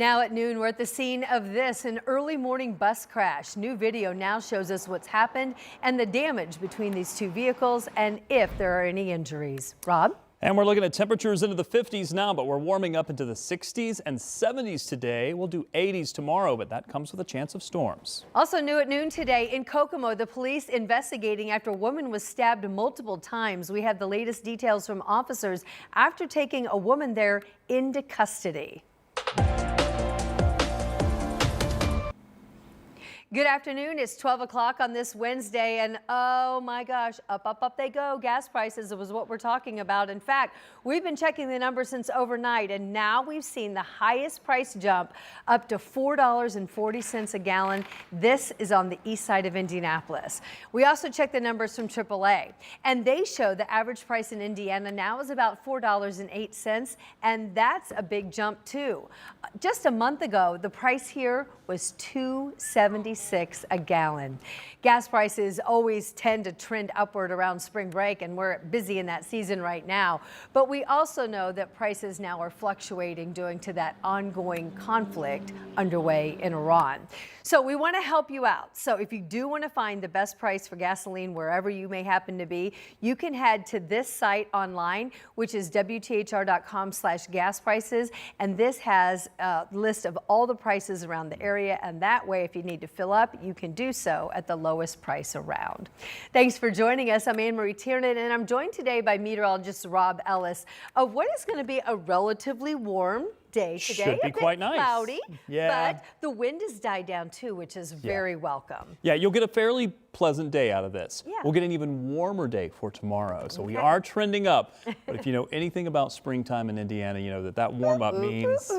Now at noon, we're at the scene of an early morning bus crash. New video now shows us what's happened and the damage between these two vehicles and if there are any injuries. Rob? And we're looking at temperatures into the 50s now, but we're warming up into the 60s and 70s today. We'll do 80s tomorrow, but that comes with a chance of storms. Also new at noon today in Kokomo, the police investigating after a woman was stabbed multiple times. We have the latest details from officers after taking a woman there into custody. Good afternoon. It's 12 o'clock on this Wednesday, and oh my gosh, up they go. Gas prices was what we're talking about. In fact, we've been checking the numbers since overnight, and now we've seen the highest price jump up to $4.40 a gallon. This is on the east side of Indianapolis. We also checked the numbers from AAA, and they show the average price in Indiana now is about $4.08, and that's a big jump too. Just a month ago, the price here was $2.76 a gallon. Gas prices always tend to trend upward around spring break, and we're busy in that season right now. But we also know that prices now are fluctuating due to that ongoing conflict underway in Iran. So we want to help you out. So if you do want to find the best price for gasoline wherever you may happen to be, you can head to this site online, which is WTHR.com/gas prices. And this has a list of all the prices around the area. And that way, if you need to fill up, you can do so at the lowest price around. Thanks for joining us. I'm Anne Marie Tiernan, and I'm joined today by meteorologist Rob Ellis of what is going to be a relatively warm day today. Should be quite nice. Cloudy, yeah. but the wind has died down too, which is very welcome. Yeah, you'll get a fairly pleasant day out of this. Yeah. We'll get an even warmer day for tomorrow. So we are trending up. But if you know anything about springtime in Indiana, you know that warm up means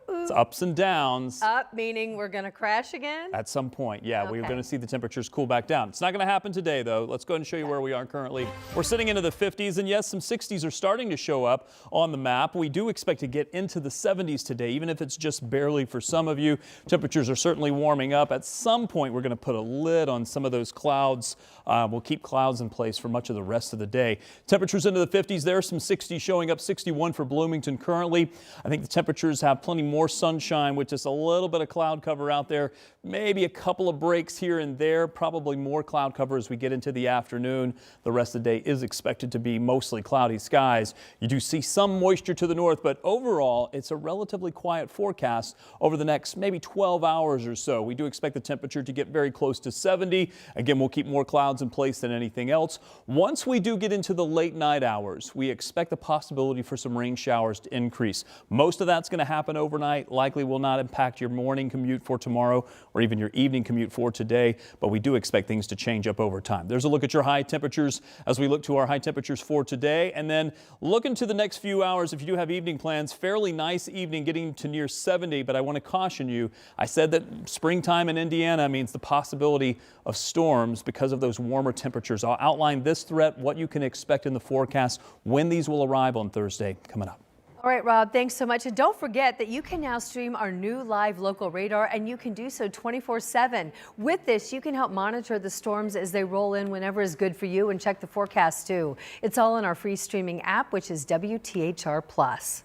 it's ups and downs. Up meaning we're going to crash again? At some point, yeah, we're going to see the temperatures cool back down. It's not going to happen today, though. Let's go ahead and show you where we are currently. We're sitting into the 50s, and yes, some 60s are starting to show up on the map. We do expect to get into the 70s today, even if it's just barely for some of you. Temperatures are certainly warming up. At some point, we're going to put a lid on some of those clouds. We'll keep clouds in place for much of the rest of the day. Temperatures into the 50s. There are some 60s showing up, 61 for Bloomington currently. I think the temperatures have plenty more sunshine with just a little bit of cloud cover out there. Maybe a couple of breaks here and there, probably more cloud cover as we get into the afternoon. The rest of the day is expected to be mostly cloudy skies. You do see some moisture to the north, but overall it's a relatively quiet forecast over the next maybe 12 hours or so. We do expect the temperature to get very close to 70. Again, we'll keep more clouds in place than anything else. Once we do get into the late night hours, we expect the possibility for some rain showers to increase. Most of that's going to happen overnight. Likely will not impact your morning commute for tomorrow or even your evening commute for today, but we do expect things to change up over time. There's a look at your high temperatures as we look to our high temperatures for today, and then look into the next few hours. If you do have evening plans, fairly nice evening getting to near 70, but I want to caution you. I said that springtime in Indiana means the possibility of storms because of those warmer temperatures. I'll outline this threat, what you can expect in the forecast, when these will arrive on Thursday coming up. All right, Rob, thanks so much. And don't forget that you can now stream our new live local radar, and you can do so 24/7. With this, you can help monitor the storms as they roll in whenever is good for you, and check the forecast too. It's all in our free streaming app, which is WTHR Plus.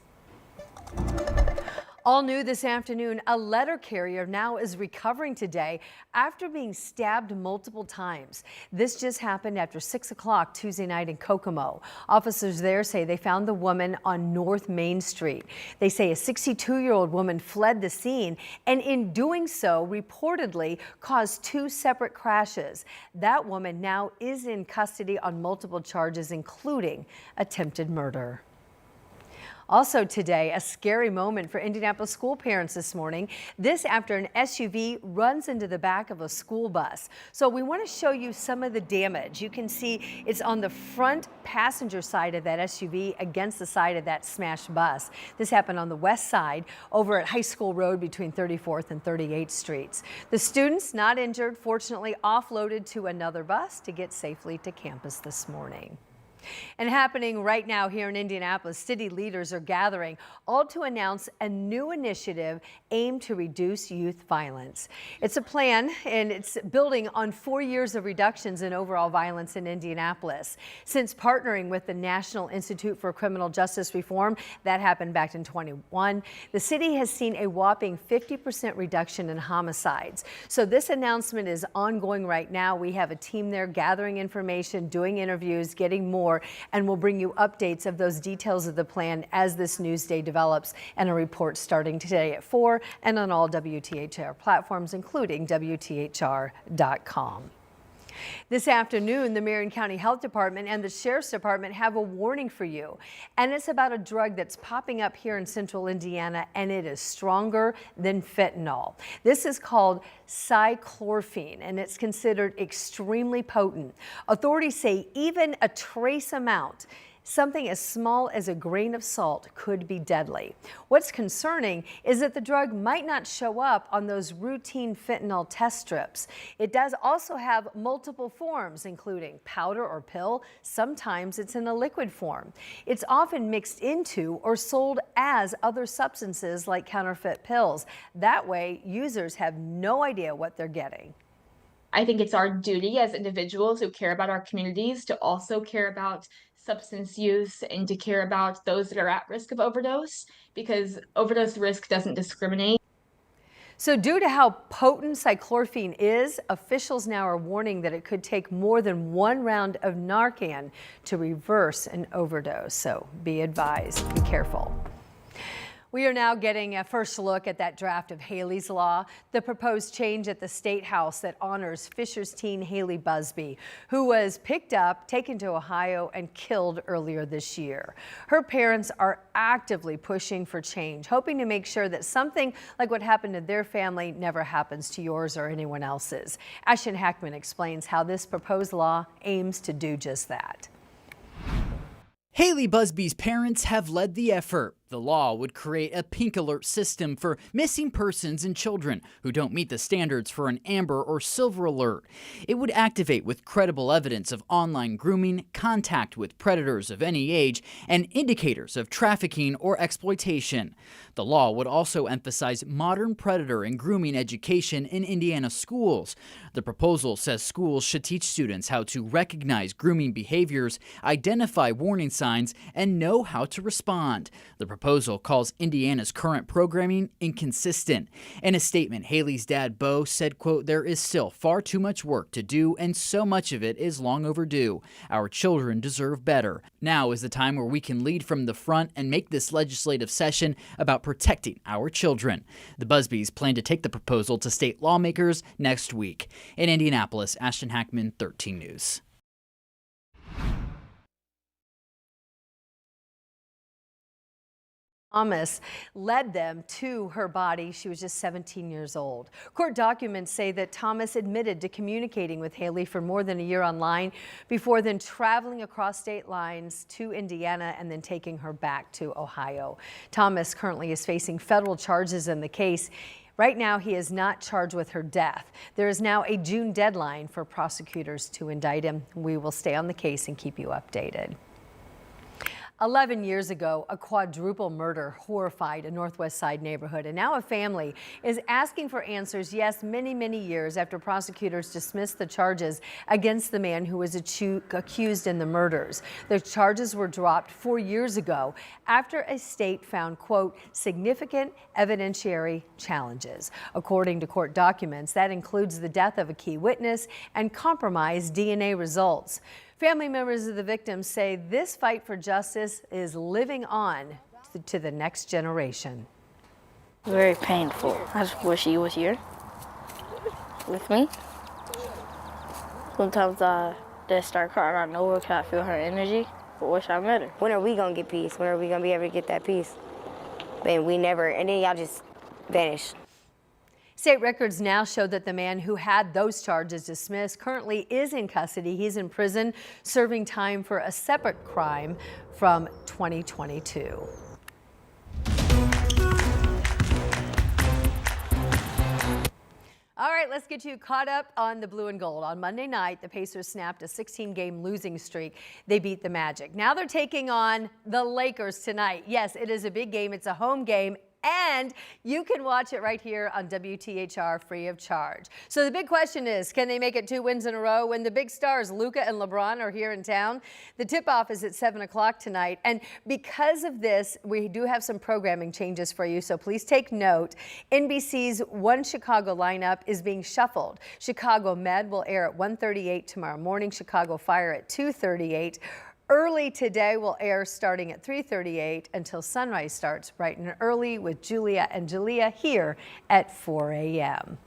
All new this afternoon, a letter carrier now is recovering today after being stabbed multiple times. This just happened after 6 o'clock Tuesday night in Kokomo. Officers there say they found the woman on North Main Street. They say a 62-year-old woman fled the scene and in doing so reportedly caused two separate crashes. That woman now is in custody on multiple charges, including attempted murder. Also today, a scary moment for Indianapolis school parents this morning. This after an SUV runs into the back of a school bus. So we want to show you some of the damage. You can see it's on the front passenger side of that SUV against the side of that smashed bus. This happened on the west side over at High School Road between 34th and 38th Streets. The students, not injured, fortunately offloaded to another bus to get safely to campus this morning. And happening right now here in Indianapolis, city leaders are gathering, all to announce a new initiative aimed to reduce youth violence. It's a plan, and it's building on 4 years of reductions in overall violence in Indianapolis. Since partnering with the National Institute for Criminal Justice Reform, that happened back in 2021, the city has seen a whopping 50% reduction in homicides. So this announcement is ongoing right now. We have a team there gathering information, doing interviews, getting more, and we'll bring you updates of those details of the plan as this news day develops, and a report starting today at 4 and on all WTHR platforms, including WTHR.com. This afternoon, the Marion County Health Department and the Sheriff's Department have a warning for you. And it's about a drug that's popping up here in central Indiana, and it is stronger than fentanyl. This is called cyclorphine, and it's considered extremely potent. Authorities say even a trace amount, something as small as a grain of salt, could be deadly. What's concerning is that the drug might not show up on those routine fentanyl test strips. It does also have multiple forms, including powder or pill. Sometimes it's in a liquid form. It's often mixed into or sold as other substances like counterfeit pills. That way, users have no idea what they're getting. I think it's our duty as individuals who care about our communities to also care about substance use and to care about those that are at risk of overdose, because overdose risk doesn't discriminate. So due to how potent cyclorphine is, officials now are warning that it could take more than one round of Narcan to reverse an overdose. So be advised, be careful. We are now getting a first look at that draft of Haley's Law, the proposed change at the State House that honors Fisher's teen Haley Busby, who was picked up, taken to Ohio, and killed earlier this year. Her parents are actively pushing for change, hoping to make sure that something like what happened to their family never happens to yours or anyone else's. Ashton Hackman explains how this proposed law aims to do just that. Haley Busby's parents have led the effort. The law would create a pink alert system for missing persons and children who don't meet the standards for an amber or silver alert. It would activate with credible evidence of online grooming, contact with predators of any age, and indicators of trafficking or exploitation. The law would also emphasize modern predator and grooming education in Indiana schools. The proposal says schools should teach students how to recognize grooming behaviors, identify warning signs, and know how to respond. The proposal calls Indiana's current programming inconsistent. In a statement, Haley's dad, Bo, said, quote, "There is still far too much work to do, and so much of it is long overdue. Our children deserve better. Now is the time where we can lead from the front and make this legislative session about protecting our children." The Busbys plan to take the proposal to state lawmakers next week. In Indianapolis, Ashton Hackman, 13 News. Thomas led them to her body. She was just 17 years old. Court documents say that Thomas admitted to communicating with Haley for more than a year online before then traveling across state lines to Indiana and then taking her back to Ohio. Thomas currently is facing federal charges in the case. Right now, he is not charged with her death. There is now a June deadline for prosecutors to indict him. We will stay on the case and keep you updated. 11 years ago, a quadruple murder horrified a Northwest Side neighborhood, and now a family is asking for answers, yes, many years after prosecutors dismissed the charges against the man who was accused in the murders. The charges were dropped 4 years ago after a state found, quote, significant evidentiary challenges. According to court documents, that includes the death of a key witness and compromised DNA results. Family members of the victims say this fight for justice is living on to the next generation. Very painful. I just wish he was here with me. Sometimes I just start crying out of nowhere because I feel her energy, but wish I met her. When are we gonna get peace? When are we gonna be able to get that peace? And we never, and then y'all just vanish. State records now show that the man who had those charges dismissed currently is in custody. He's in prison serving time for a separate crime from 2022. All right, let's get you caught up on the blue and gold. On Monday night, the Pacers snapped a 16-game losing streak. They beat the Magic. Now they're taking on the Lakers tonight. Yes, it is a big game. It's a home game. And you can watch it right here on WTHR free of charge. So the big question is, can they make it 2 wins in a row when the big stars Luka and LeBron are here in town? The tip-off is at 7 o'clock tonight. And because of this, we do have some programming changes for you, so please take note. NBC's One Chicago lineup is being shuffled. Chicago Med will air at 1:38 tomorrow morning. Chicago Fire at 2:38. Early Today will air starting at 3:38 until sunrise starts bright and early with Julia and Jalea here at 4 a.m.